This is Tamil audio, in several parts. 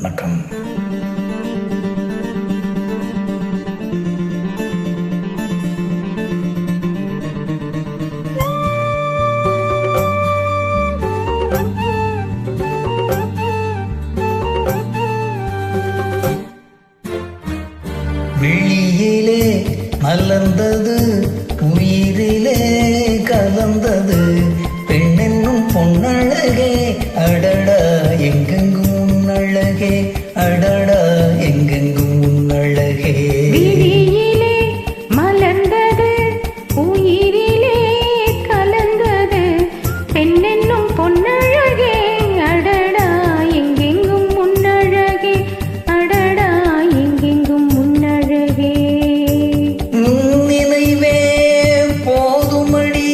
வணக்கம். விழியிலே மலர்ந்தது, உயிரிலே கலந்தது பெண்ணென்னும் பொன்னழகே, அடடா எங்கெங்கும் உன்னழகே, அடடா எங்கெங்கும் உன்னழகே. விழியிலே மலர்ந்தது, உயிரிலே கலந்தது பெண்ணென்னும் பொன்னழகே, அடடா எங்கெங்கும் உன்னழகே, அடடா எங்கெங்கும் உன்னழகே. நினைவே போதுமடி,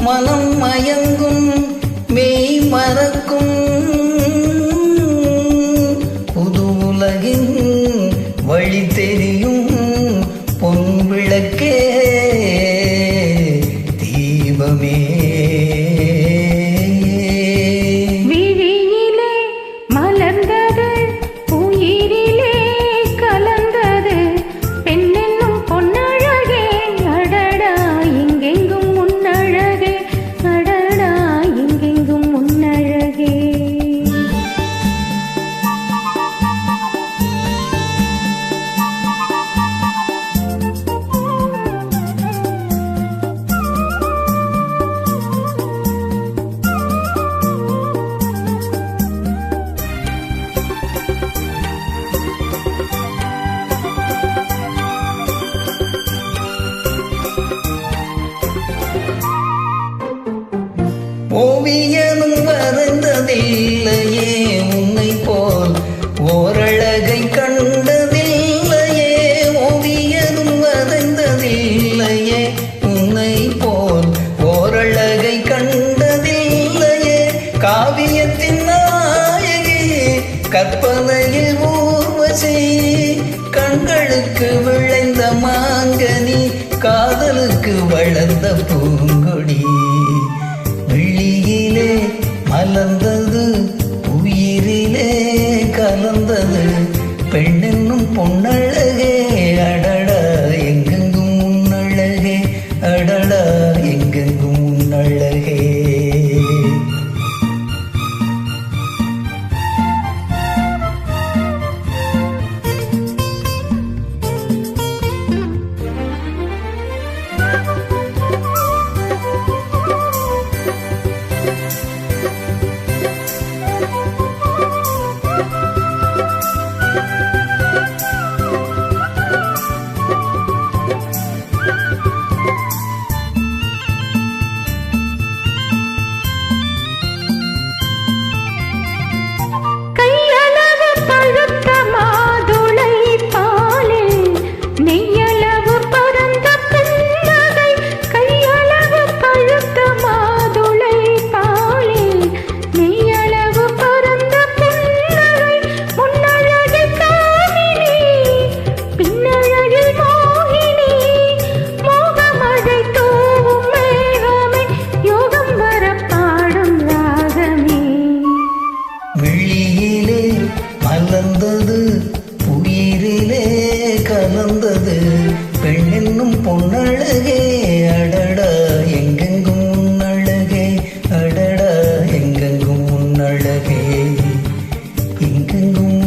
மனம் மயங்கும் மெய் மறக்கும், புது உலகின் வழி தெரியும் பொன் விளக்கே, தீபமே. விழியிலே மலர்ந்தது, உயிரிலே கலந்தது பெண்ணென்னும் பொன்னழகே, அடடா எங்கெங்கும் உன்னழகே, அடடா எங்கெங்கும் உன்னழகே. ஓவியனும் வரைந்ததில்லையே உன்னை போல் ஓரழகை கண்டதில்லையே, ஓவியனும் வரைந்ததில்லையே உன்னை போல் ஓரழகை கண்டதில்லையே, காவியத்தின் நாயகி கற்பனையில் ஊர்வசி, கண்களுக்கு விளைந்த மாங்கனி, காதலுக்கு வளர்ந்த பூங்கொடி. விழியிலே மலர்ந்தது, உயிரிலே கலந்தது பெண்ணென்னும் பொன்னழகே, அடடா எங்கெங்கும் உன்னழகே, அடடா எங்கெங்கும் உன்னழகே. கையளவு பழுத்த மாதுளை பாலில் நெய்யளவு பரந்த புன்னகை, கையளவு பழுத்த மாதுளை பாலில் நெய்யளவு பரந்த புன்னகை, முன்னழகில் காமினி பின்னழகில் மோகினி, மோகமழை தூவும் மேகமே, யோகம் வர பாடும் ராகமே. விழியிலே மலர்ந்தது, உயிரிலே கலந்தது பெண்ணென்னும் பொன்னழகே, அடடா எங்கெங்கும் உன்னழகே, அடடா எங்கெங்கும் உன்னழகே, எங்கெங்கும்